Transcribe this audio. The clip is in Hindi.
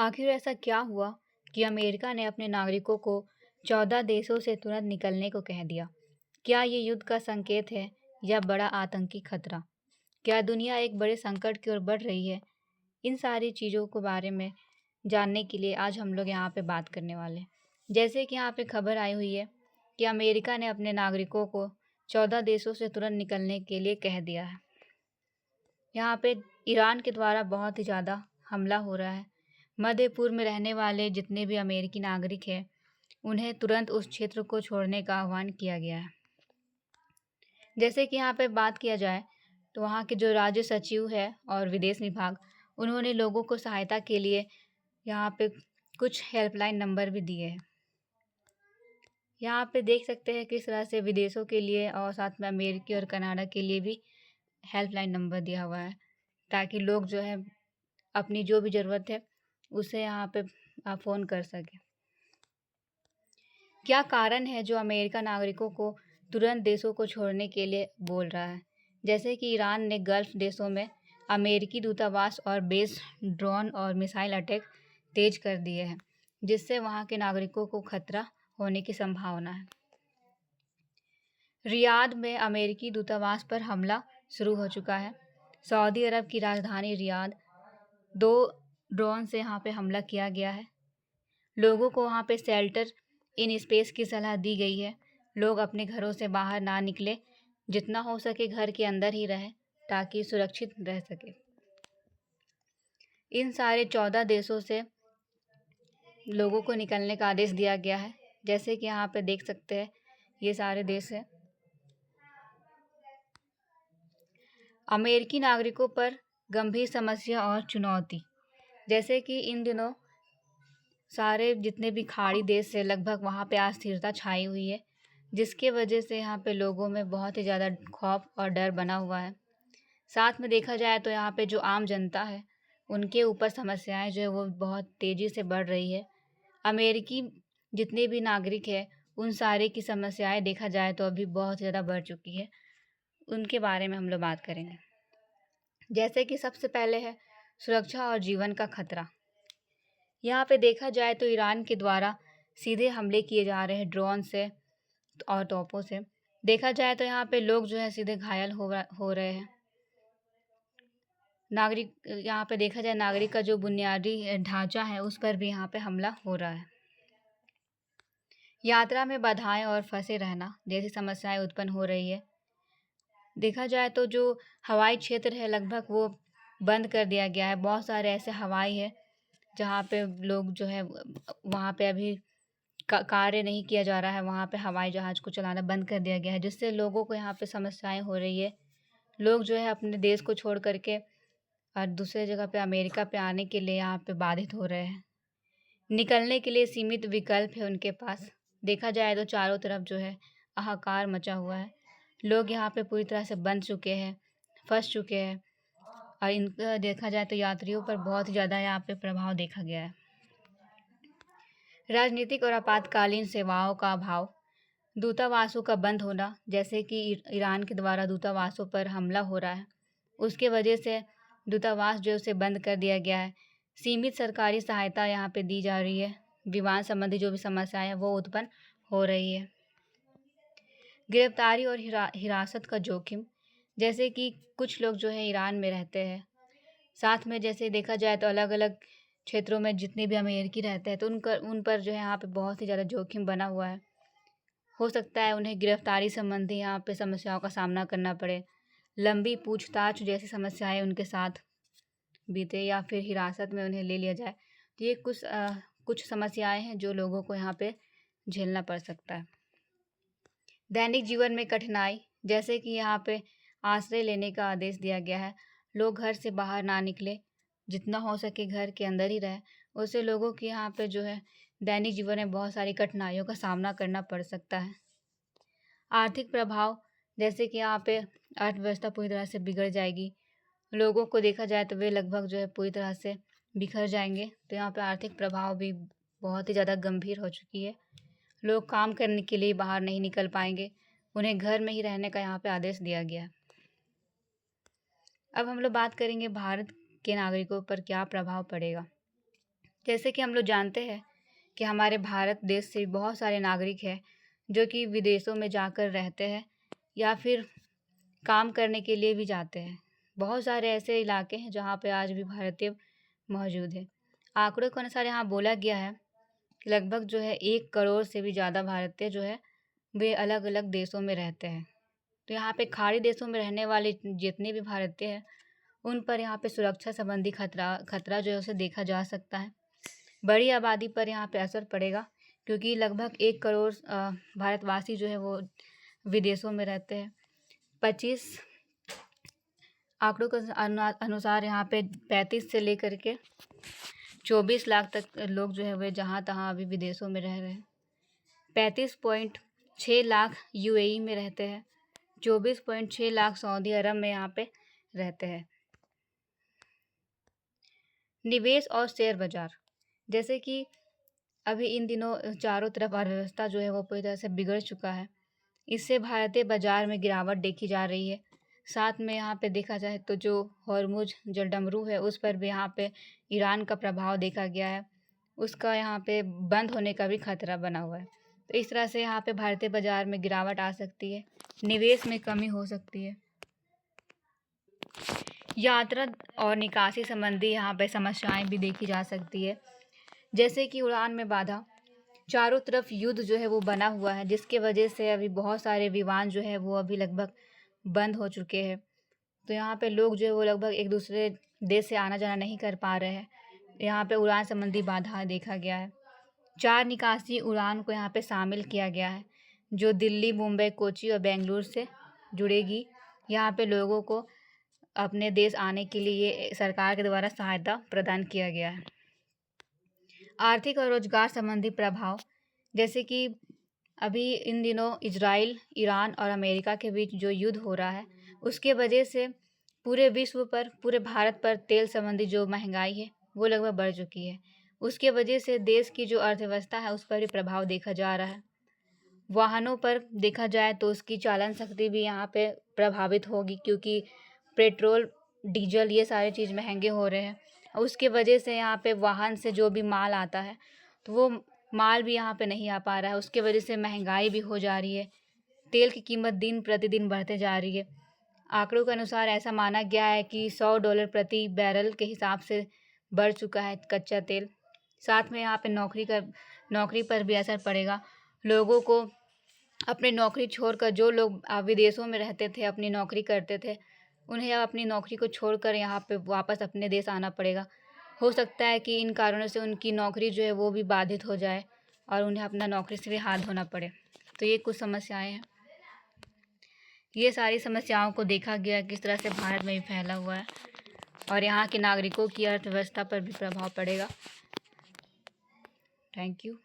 आखिर ऐसा क्या हुआ कि अमेरिका ने अपने नागरिकों को 14 देशों से तुरंत निकलने को कह दिया? क्या ये युद्ध का संकेत है या बड़ा आतंकी खतरा? क्या दुनिया एक बड़े संकट की ओर बढ़ रही है? इन सारी चीज़ों के बारे में जानने के लिए आज हम लोग यहाँ पे बात करने वाले हैं। जैसे कि यहाँ पे खबर आई हुई है कि अमेरिका ने अपने नागरिकों को 14 देशों से तुरंत निकलने के लिए कह दिया है। यहाँ पे ईरान के द्वारा बहुत ही ज़्यादा हमला हो रहा है। मध्य पूर्व में रहने वाले जितने भी अमेरिकी नागरिक हैं, उन्हें तुरंत उस क्षेत्र को छोड़ने का आह्वान किया गया है। जैसे कि यहाँ पे बात किया जाए तो वहाँ के जो राज्य सचिव है और विदेश विभाग, उन्होंने लोगों को सहायता के लिए यहाँ पे कुछ हेल्पलाइन नंबर भी दिए हैं। यहाँ पे देख सकते हैं किस तरह से विदेशों के लिए और साथ में अमेरिकी और कनाडा के लिए भी हेल्पलाइन नंबर दिया हुआ है, ताकि लोग जो है अपनी जो भी ज़रूरत है उसे यहाँ पे फ़ोन कर सकें। क्या कारण है जो अमेरिका नागरिकों को तुरंत देशों को छोड़ने के लिए बोल रहा है? जैसे कि ईरान ने गल्फ़ देशों में अमेरिकी दूतावास और बेस ड्रोन और मिसाइल अटैक तेज कर दिए हैं, जिससे वहाँ के नागरिकों को खतरा होने की संभावना है। रियाद में अमेरिकी दूतावास पर हमला शुरू हो चुका है। सऊदी अरब की राजधानी रियाद 2 ड्रोन से यहाँ पे हमला किया गया है। लोगों को वहाँ पे शेल्टर इन स्पेस की सलाह दी गई है। लोग अपने घरों से बाहर ना निकले, जितना हो सके घर के अंदर ही रहें ताकि सुरक्षित रह सके। इन सारे 14 देशों से लोगों को निकलने का आदेश दिया गया है। जैसे कि यहाँ पे देख सकते हैं, ये सारे देश हैं। अमेरिकी नागरिकों पर गंभीर समस्या और चुनौती। जैसे कि इन दिनों सारे जितने भी खाड़ी देश है, लगभग वहाँ पे अस्थिरता छाई हुई है, जिसके वजह से यहाँ पे लोगों में बहुत ही ज़्यादा खौफ और डर बना हुआ है। साथ में देखा जाए तो यहाँ पे जो आम जनता है, उनके ऊपर समस्याएं जो है वो बहुत तेज़ी से बढ़ रही है। अमेरिकी जितने भी नागरिक हैं, उन सारे की समस्याएं देखा जाए तो अभी बहुत ज़्यादा बढ़ चुकी है। उनके बारे में हम लोग बात करेंगे। जैसे कि सबसे पहले है सुरक्षा और जीवन का खतरा। यहाँ पे देखा जाए तो ईरान के द्वारा सीधे हमले किए जा रहे हैं ड्रोन से और तोपों से। देखा जाए तो यहाँ पे लोग जो है सीधे घायल हो रहे हैं। नागरिक यहाँ पे देखा जाए नागरिक का जो बुनियादी ढांचा है, उस पर भी यहाँ पे हमला हो रहा है। यात्रा में बाधाएं और फंसे रहना जैसी समस्याएं उत्पन्न हो रही है। देखा जाए तो जो हवाई क्षेत्र है, लगभग वो बंद कर दिया गया है। बहुत सारे ऐसे हवाई है जहाँ पे लोग जो है वहाँ पे अभी कार्य नहीं किया जा रहा है। वहाँ पे हवाई जहाज़ को चलाना बंद कर दिया गया है, जिससे लोगों को यहाँ पे समस्याएं हो रही है। लोग जो है अपने देश को छोड़ करके और दूसरे जगह पे अमेरिका पे आने के लिए यहाँ पे बाधित हो रहे हैं। निकलने के लिए सीमित विकल्प है उनके पास। देखा जाए तो चारों तरफ जो है हाहाकार मचा हुआ है। लोग यहाँ पे पूरी तरह से बंध चुके हैं, फंस चुके हैं, और इनका देखा जाए तो यात्रियों पर बहुत ही ज़्यादा यहाँ पे प्रभाव देखा गया है। राजनीतिक और आपातकालीन सेवाओं का अभाव, दूतावासों का बंद होना। जैसे कि ईरान के द्वारा दूतावासों पर हमला हो रहा है, उसके वजह से दूतावास जो उसे बंद कर दिया गया है। सीमित सरकारी सहायता यहाँ पे दी जा रही है। विमान संबंधी जो भी समस्याएं हैं वो उत्पन्न हो रही है। गिरफ्तारी और हिरासत का जोखिम। जैसे कि कुछ लोग जो है ईरान में रहते हैं, साथ में जैसे देखा जाए तो अलग अलग क्षेत्रों में जितने भी अमेरिकी रहते हैं, तो उन पर जो है यहाँ पे बहुत ही ज़्यादा जोखिम बना हुआ है। हो सकता है उन्हें गिरफ्तारी संबंधी यहाँ पे समस्याओं का सामना करना पड़े, लंबी पूछताछ जैसी समस्याएं उनके साथ बीते, या फिर हिरासत में उन्हें ले लिया जाए। तो ये कुछ समस्याएं हैं जो लोगों को यहाँ पे झेलना पड़ सकता है। दैनिक जीवन में कठिनाई। जैसे कि यहाँ पे आश्रय लेने का आदेश दिया गया है। लोग घर से बाहर ना निकले, जितना हो सके घर के अंदर ही रहे। उससे लोगों के यहाँ पे जो है दैनिक जीवन में बहुत सारी कठिनाइयों का सामना करना पड़ सकता है। आर्थिक प्रभाव। जैसे कि यहाँ पे अर्थव्यवस्था पूरी तरह से बिगड़ जाएगी। लोगों को देखा जाए तो वे लगभग जो है पूरी तरह से बिखर जाएंगे। तो यहाँ पे आर्थिक प्रभाव भी बहुत ही ज़्यादा गंभीर हो चुकी है। लोग काम करने के लिए बाहर नहीं निकल पाएंगे, उन्हें घर में ही रहने का यहाँ पे आदेश दिया गया है। अब हम लोग बात करेंगे भारत के नागरिकों पर क्या प्रभाव पड़ेगा। जैसे कि हम लोग जानते हैं कि हमारे भारत देश से बहुत सारे नागरिक हैं जो कि विदेशों में जाकर रहते हैं या फिर काम करने के लिए भी जाते हैं। बहुत सारे ऐसे इलाके हैं जहाँ पे आज भी भारतीय मौजूद है। आंकड़ों के अनुसार यहाँ बोला गया है कि लगभग जो है 1 करोड़ से भी ज़्यादा भारतीय जो है वे अलग अलग देशों में रहते हैं। तो यहाँ पे खाड़ी देशों में रहने वाले जितने भी भारतीय हैं उन पर यहाँ पे सुरक्षा संबंधी खतरा जो है उसे देखा जा सकता है। बड़ी आबादी पर यहाँ पे असर पड़ेगा क्योंकि लगभग 1 करोड़ भारतवासी जो है वो विदेशों में रहते हैं। 25 आंकड़ों के अनुसार यहाँ पे 35 से लेकर के 24 लाख तक लोग जो है वे जहाँ तहाँ अभी विदेशों में रह रहे हैं। 35.6 लाख यूएई में रहते हैं। 24.6 लाख सऊदी अरब में यहाँ पे रहते हैं। निवेश और शेयर बाजार, जैसे कि अभी इन दिनों चारों तरफ अर्थव्यवस्था जो है वो पूरी तरह से बिगड़ चुका है। इससे भारतीय बाजार में गिरावट देखी जा रही है। साथ में यहाँ पे देखा जाए तो जो हॉर्मुज जलडमरू है उस पर भी यहाँ पे ईरान का प्रभाव देखा गया है। उसका यहाँ पे बंद होने का भी खतरा बना हुआ है। तो इस तरह से यहाँ पे भारतीय बाजार में गिरावट आ सकती है, निवेश में कमी हो सकती है। यात्रा और निकासी संबंधी यहाँ पे समस्याएं भी देखी जा सकती है, जैसे कि उड़ान में बाधा। चारों तरफ युद्ध जो है वो बना हुआ है जिसके वजह से अभी बहुत सारे विमान जो है वो अभी लगभग बंद हो चुके हैं। तो यहाँ पे लोग जो है वो लगभग एक दूसरे देश से आना जाना नहीं कर पा रहे हैं। यहाँ पे उड़ान संबंधी बाधा देखा गया है। 4 निकासी उड़ान को यहाँ पे शामिल किया गया है जो दिल्ली, मुंबई, कोची और बेंगलुरु से जुड़ेगी। यहाँ पे लोगों को अपने देश आने के लिए सरकार के द्वारा सहायता प्रदान किया गया है। आर्थिक और रोजगार संबंधी प्रभाव, जैसे कि अभी इन दिनों इजराइल, ईरान और अमेरिका के बीच जो युद्ध हो रहा है उसके वजह से पूरे विश्व पर, पूरे भारत पर तेल संबंधी जो महंगाई है वो लगभग बढ़ चुकी है। उसके वजह से देश की जो अर्थव्यवस्था है उस पर भी प्रभाव देखा जा रहा है। वाहनों पर देखा जाए तो उसकी चालन शक्ति भी यहाँ पे प्रभावित होगी क्योंकि पेट्रोल, डीजल ये सारी चीज़ महंगे हो रहे हैं। उसके वजह से यहाँ पे वाहन से जो भी माल आता है तो वो माल भी यहाँ पे नहीं आ पा रहा है। उसके वजह से महंगाई भी हो जा रही है। तेल की कीमत दिन प्रतिदिन बढ़ते जा रही है। आंकड़ों के अनुसार ऐसा माना गया है कि $100 प्रति बैरल के हिसाब से बढ़ चुका है कच्चा तेल। साथ में यहाँ पे नौकरी पर भी असर पड़ेगा। लोगों को अपनी नौकरी छोड़कर, जो लोग विदेशों में रहते थे, अपनी नौकरी करते थे, उन्हें अब अपनी नौकरी को छोड़कर यहाँ पे वापस अपने देश आना पड़ेगा। हो सकता है कि इन कारणों से उनकी नौकरी जो है वो भी बाधित हो जाए और उन्हें अपना नौकरी से भी हाथ धोना पड़े। तो ये कुछ समस्याएं हैं। ये सारी समस्याओं को देखा गया किस तरह से भारत में भी फैला हुआ है और यहाँ के नागरिकों की अर्थव्यवस्था पर भी प्रभाव पड़ेगा। Thank you.